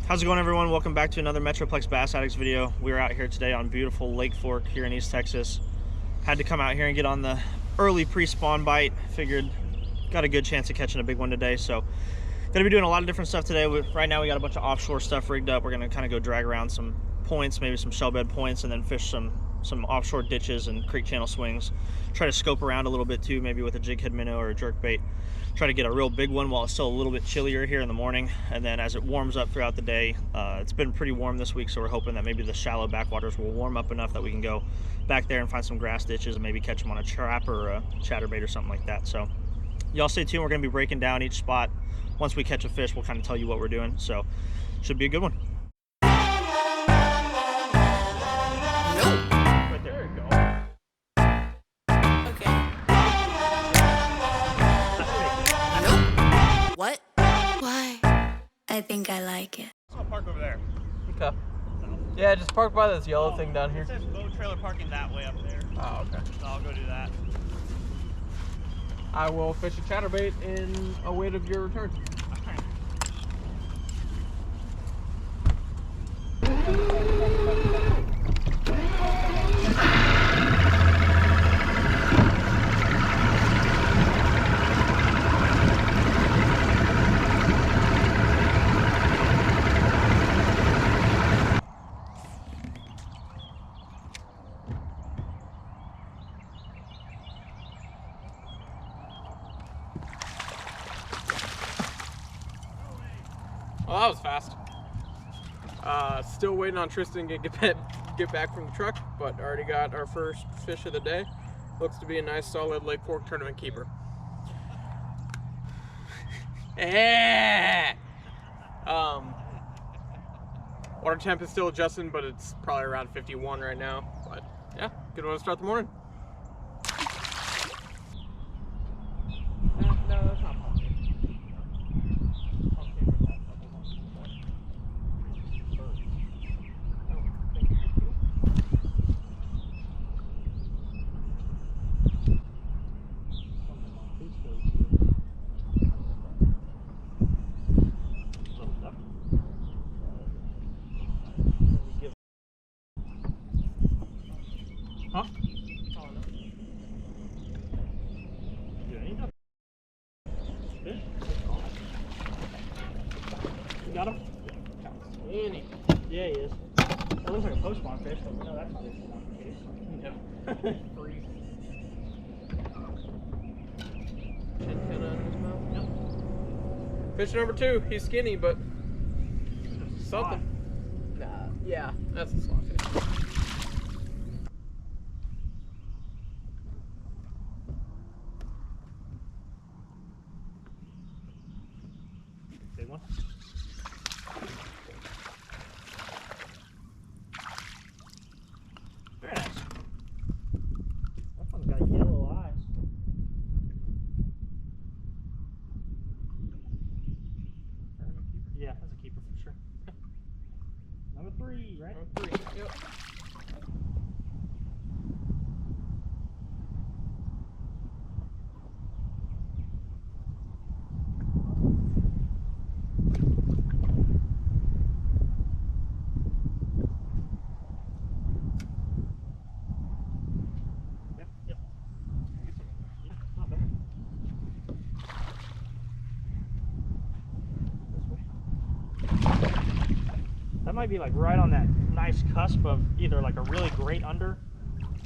How's it going, everyone? Welcome back to another Metroplex Bass Addicts video. We're out here today on beautiful Lake Fork here in East Texas. Had to come out here and get on the early pre-spawn bite. Figured got a good chance of catching a big one today, so gonna be doing a lot of different stuff today. Right now we got a bunch of offshore stuff rigged up. We're gonna kind of go drag around some points, maybe some shell bed points, and then fish some offshore ditches and creek channel swings. Try to scope around a little bit too, maybe with a jig head minnow or a jerk bait. Try to get a real big one while it's still a little bit chillier here in the morning, and then as it warms up throughout the day, it's been pretty warm this week, so we're hoping that maybe the shallow backwaters will warm up enough that we can go back there and find some grass ditches and maybe catch them on a trap or a chatterbait or something like that. So y'all stay tuned. We're going to be breaking down each spot. Once we catch a fish, we'll kind of tell you what we're doing, so should be a good one. Right there you go. What? Why? I think I like it. I'll park over there. Okay. Yeah, just park by this yellow thing down here. It says boat trailer parking that way up there. Oh, okay. So I'll go do that. I will fish a chatterbait in await of your return. Well, that was fast. Still waiting on Tristan to get back from the truck, but already got our first fish of the day. Looks to be a nice, solid Lake Fork tournament keeper. Water temp is still adjusting, but it's probably around 51 right now. But yeah, good one to start the morning. No, that's not possible. Huh? Fish? You got him? Annie. Yeah, he is. That looks like a post-spawn fish, but no, that's obviously not the case. No. Antenna in his mouth. Yep. Fish number 2. He's skinny, but something. Nah. Yeah, that's a slot fish. Big one. Very nice. That one's got yellow eyes. Yeah, that's a keeper for sure. Number 3, right? Number 3. Yep. Yep. Yeah, not bad. That might be like right on that nice cusp of either like a really great under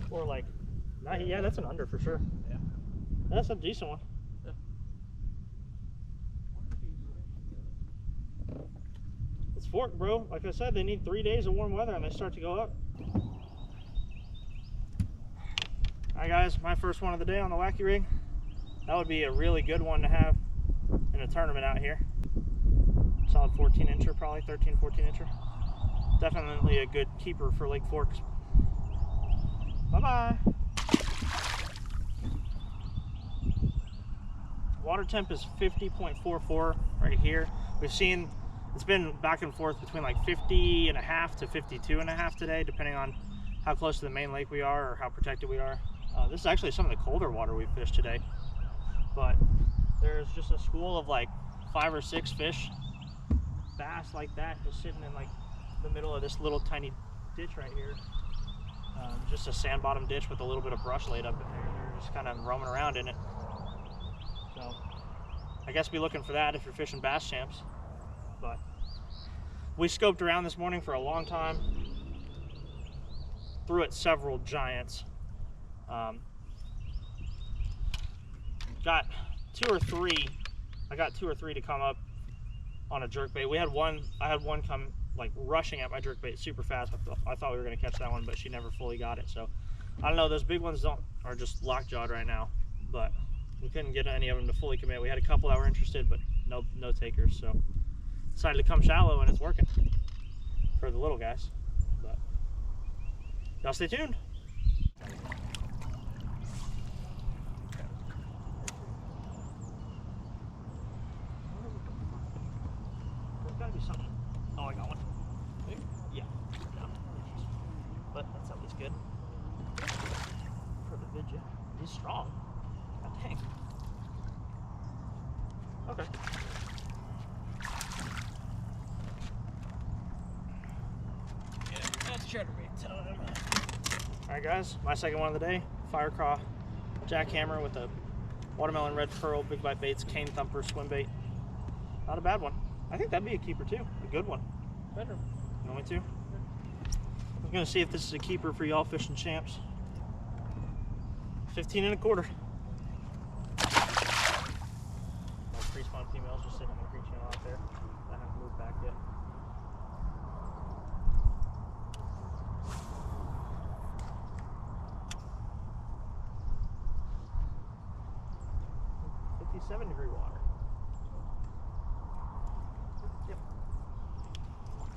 or like, yeah, that's an under for sure. Yeah. That's a decent one. Yeah. It's fork, bro. Like I said, they need 3 days of warm weather and they start to go up. Alright guys, my first one of the day on the wacky rig. That would be a really good one to have in a tournament out here. Solid 14 incher, probably 13, 14 incher. Definitely a good keeper for Lake Forks. Bye-bye. Water temp is 50.44 right here. We've seen it's been back and forth between like 50.5 to 52.5 today, depending on how close to the main lake we are or how protected we are. This is actually some of the colder water we've fished today, but there's just a school of like 5 or 6 fish bass like that just sitting in like the middle of this little tiny ditch right here. Just a sand bottom ditch with a little bit of brush laid up in there. They're just kind of roaming around in it. So I guess be looking for that if you're fishing Bass Champs. But we scoped around this morning for a long time. Threw at several giants. Got two or three to come up on a jerkbait. I had one come like rushing at my jerkbait super fast. I thought we were going to catch that one, but she never fully got it. So I don't know, those big ones are just lockjawed right now, but we couldn't get any of them to fully commit. We had a couple that were interested, but no takers. So decided to come shallow, and it's working for the little guys. But y'all stay tuned. There's gotta be something. Oh, I got one. Yeah. No. But that's at least good for the video. He's strong. God dang. Okay. Yeah, that's chatterbait time. Alright guys, my second one of the day. Fire craw jackhammer with a watermelon red pearl, big bite baits, cane thumper swim bait. Not a bad one. I think that'd be a keeper too. A good one. Better. You want me to? I'm gonna see if this is a keeper for y'all fishing champs. 15 and a quarter. My pre-spawn females just sitting on the green channel out there. I haven't moved back yet. .57-degree water. Yep.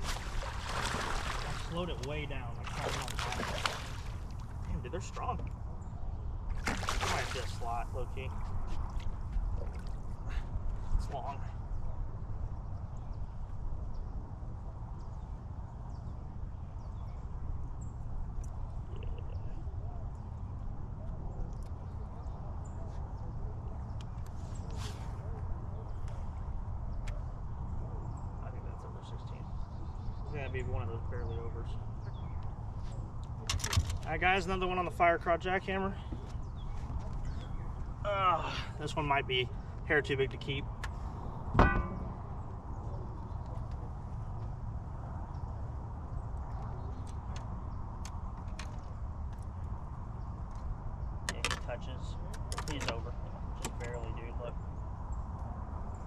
I slowed it way down. Like on the bottom. Damn, dude, they're strong. I might be a slot, low key. It's long. I think that's over 16. I think that'd be one of those barely overs. Alright guys, another one on the fire craw jackhammer. This one might be hair too big to keep. Yeah, he touches. He's over. Just barely, dude. Look.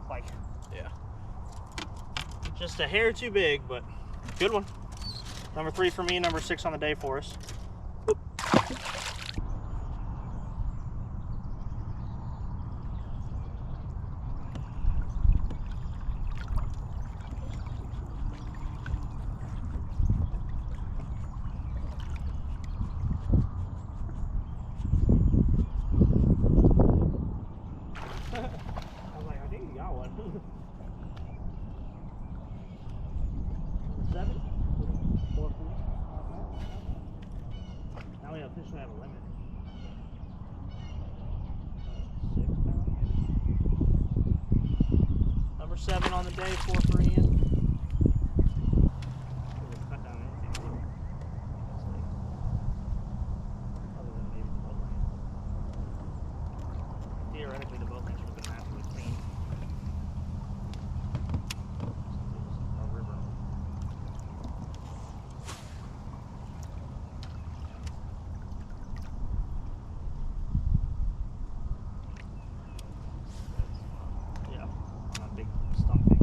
Like, Yeah. just a hair too big, but good one. Number 3 for me, number 6 on the day for us. I was like, I think you got one. 7? 4 feet. Now we officially have a limit. 6 now. Number 7 on the day, 4 for Ian. Cut down anything, really. Other than maybe the boat lane. Theoretically, the boat lane should have been massively clean. A river. Yeah, on a big stump thing.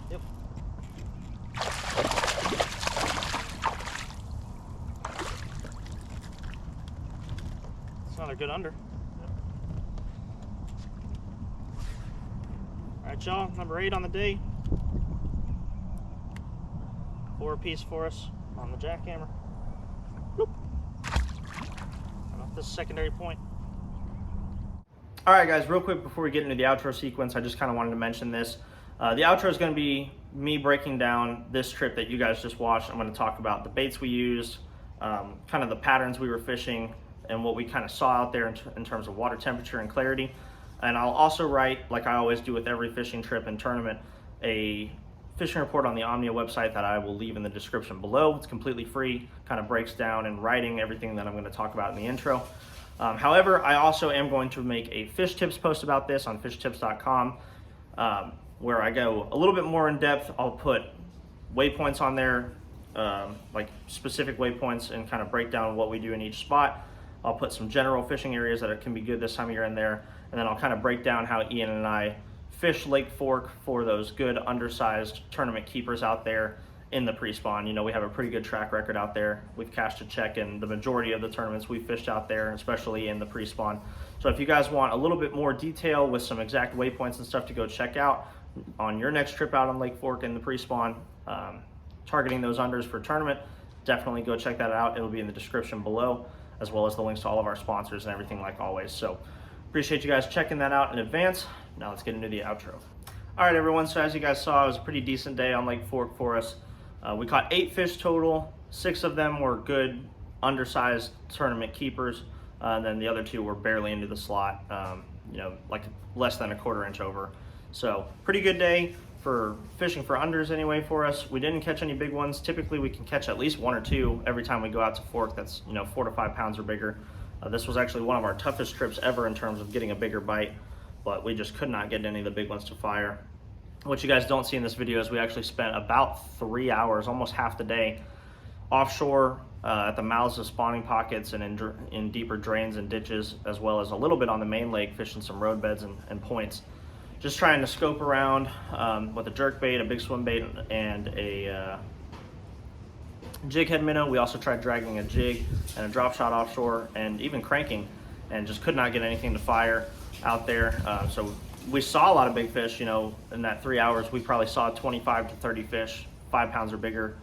Yep. It's another good under. Alright, y'all, number 8 on the day. 4 apiece for us on the jackhammer. Whoop. And off this secondary point. All right, guys, real quick before we get into the outro sequence, I just kind of wanted to mention this. The outro is going to be me breaking down this trip that you guys just watched. I'm going to talk about the baits we used, kind of the patterns we were fishing, and what we kind of saw out there in terms of water temperature and clarity. And I'll also write, like I always do with every fishing trip and tournament, a fishing report on the Omnia website that I will leave in the description below. It's completely free, kind of breaks down in writing everything that I'm going to talk about in the intro. However, I also am going to make a fish tips post about this on fishtips.com, where I go a little bit more in depth. I'll put waypoints on there, like specific waypoints, and kind of break down what we do in each spot. I'll put some general fishing areas that can be good this time of year in there, and then I'll kind of break down how Ian and I fish Lake Fork for those good undersized tournament keepers out there in the pre-spawn. You know, we have a pretty good track record out there. We've cashed a check in the majority of the tournaments we've fished out there, especially in the pre-spawn. So if you guys want a little bit more detail with some exact waypoints and stuff to go check out on your next trip out on Lake Fork in the pre-spawn, targeting those unders for tournament, definitely go check that out. It'll be in the description below, as well as the links to all of our sponsors and everything like always. So appreciate you guys checking that out in advance. Now let's get into the outro. All right, everyone, so as you guys saw, it was a pretty decent day on Lake Fork for us. We caught 8 fish total. 6 of them were good undersized tournament keepers, and then the other 2 were barely into the slot, you know, like less than a 1/4 inch over. So pretty good day for fishing for unders anyway for us. We didn't catch any big ones. Typically we can catch at least 1 or 2 every time we go out to Fork that's, you know, 4 to 5 pounds or bigger. This was actually one of our toughest trips ever in terms of getting a bigger bite, but we just could not get any of the big ones to fire. What you guys don't see in this video is we actually spent about 3 hours, almost half the day, offshore at the mouths of spawning pockets and in deeper drains and ditches, as well as a little bit on the main lake fishing some road beds and points. Just trying to scope around with a jerk bait, a big swim bait, and a jig head minnow. We also tried dragging a jig and a drop shot offshore and even cranking, and just could not get anything to fire out there. So we saw a lot of big fish. You know, in that 3 hours we probably saw 25 to 30 fish, 5 pounds or bigger,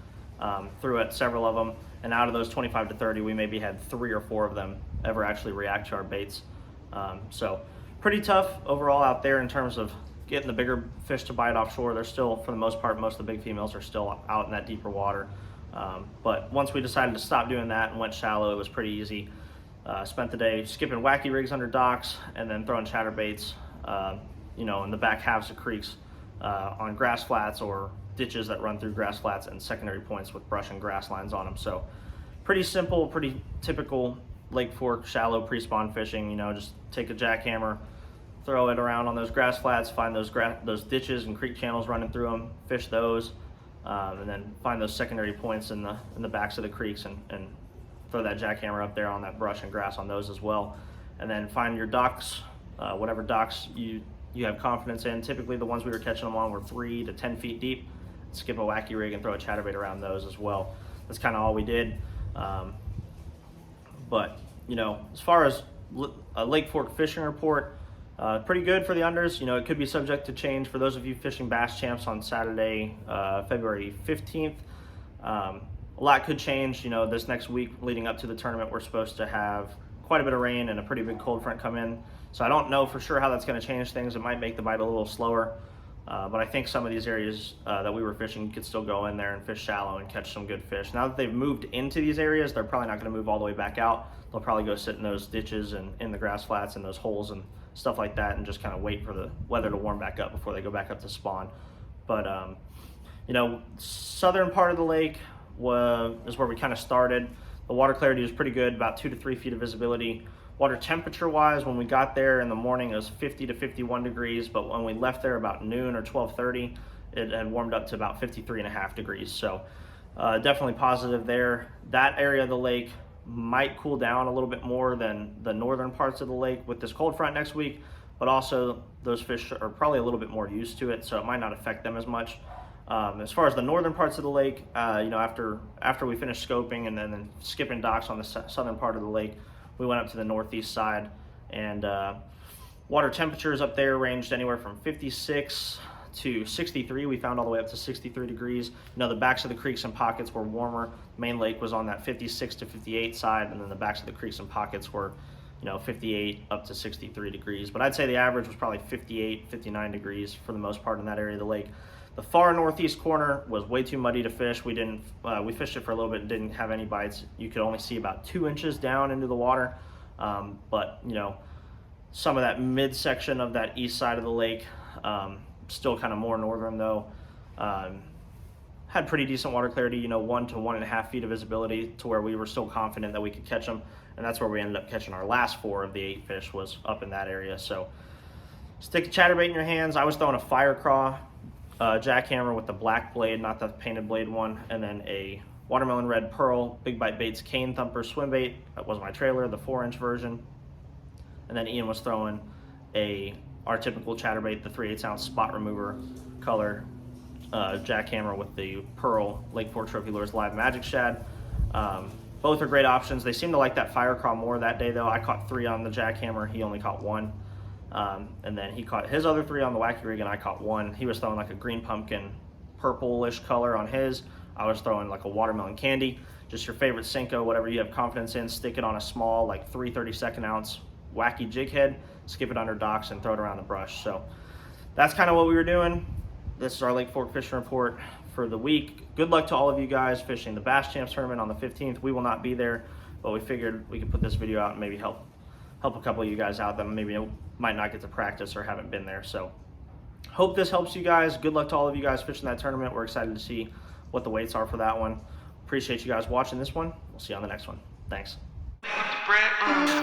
threw at several of them, and out of those 25 to 30 we maybe had 3 or 4 of them ever actually react to our baits. So pretty tough overall out there in terms of getting the bigger fish to bite offshore. They're still, for the most part, most of the big females are still out in that deeper water. But once we decided to stop doing that and went shallow, it was pretty easy. Spent the day skipping wacky rigs under docks and then throwing chatterbaits, you know, in the back halves of creeks on grass flats or ditches that run through grass flats and secondary points with brush and grass lines on them. So pretty simple, pretty typical Lake Fork shallow pre-spawn fishing. You know, just take a jackhammer, throw it around on those grass flats, find those ditches and creek channels running through them, fish those, and then find those secondary points in the backs of the creeks and throw that jackhammer up there on that brush and grass on those as well. And then find your docks, whatever docks you have confidence in. Typically the ones we were catching them on were 3 to 10 feet deep. Skip a wacky rig and throw a chatterbait around those as well. That's kind of all we did. But you know, as far as a Lake Fork fishing report, pretty good for the unders. You know, it could be subject to change for those of you fishing Bass Champs on Saturday, February 15th. A lot could change. You know, this next week leading up to the tournament, we're supposed to have quite a bit of rain and a pretty big cold front come in. So I don't know for sure how that's going to change things. It might make the bite a little slower. But I think some of these areas that we were fishing, you could still go in there and fish shallow and catch some good fish. Now that they've moved into these areas, they're probably not going to move all the way back out. They'll probably go sit in those ditches and in the grass flats and those holes and stuff like that, and just kind of wait for the weather to warm back up before they go back up to spawn. But you know, southern part of the lake is where we kind of started. The water clarity was pretty good, about 2 to 3 feet of visibility. Water temperature wise, when we got there in the morning, it was 50 to 51 degrees, but when we left there about noon or 12:30, it had warmed up to about 53.5 degrees. So definitely positive there. That area of the lake might cool down a little bit more than the northern parts of the lake with this cold front next week, but also those fish are probably a little bit more used to it, so it might not affect them as much. As far as the northern parts of the lake, you know, after we finished scoping and then skipping docks on the southern part of the lake, we went up to the northeast side, and water temperatures up there ranged anywhere from 56 to 63. We found all the way up to 63 degrees. You know, the backs of the creeks and pockets were warmer. Main lake was on that 56 to 58 side, and then the backs of the creeks and pockets were 58 up to 63 degrees. But I'd say the average was probably 58, 59 degrees for the most part in that area of the lake. The far northeast corner was way too muddy to fish. We fished it for a little bit and didn't have any bites. You could only see about 2 inches down into the water. But some of that midsection of that east side of the lake, still kind of more northern though, had pretty decent water clarity, 1 to 1.5 feet of visibility, to where we were still confident that we could catch them. And that's where we ended up catching our last 4 of the 8 fish, was up in that area. So stick a chatterbait in your hands. I was throwing a fire craw jackhammer with the black blade, not the painted blade one, and then a watermelon red pearl Big Bite Baits cane thumper swim bait. That was my trailer, the 4-inch version. And then Ian was throwing our typical chatterbait, the 3/8 ounce spot remover color jackhammer with the pearl Lake Fork Trophy Lures Live Magic Shad. Both are great options. They seem to like that fire craw more that day though. I caught 3 on the jackhammer, he only caught 1. And then he caught his other 3 on the wacky rig and I caught 1. He was throwing like a green pumpkin purplish color on his. I was throwing like a watermelon candy. Just your favorite Senko, whatever you have confidence in. Stick it on a small like 3 32nd ounce wacky jig head, skip it under docks and throw it around the brush. So that's kind of what we were doing. This is our Lake Fork fishing report for the week. Good luck to all of you guys fishing the Bass Champs tournament on the 15th. We will not be there, but we figured we could put this video out and maybe help a couple of you guys out that maybe might not get to practice or haven't been there. So hope this helps you guys. Good luck to all of you guys fishing that tournament. We're excited to see what the weights are for that one. Appreciate you guys watching this one. We'll see you on the next one. Thanks.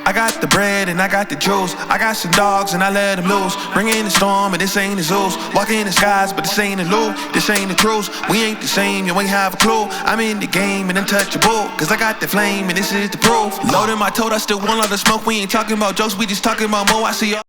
I got the bread and I got the juice. I got some dogs and I let them loose. Bring in the storm and this ain't the Zeus. Walk in the skies but this ain't the loop. This ain't the cruise. We ain't the same, you ain't have a clue. I'm in the game and untouchable, cause I got the flame and this is the proof. Loading my tote, I still want all the smoke. We ain't talking about jokes, we just talking about more. I see y'all.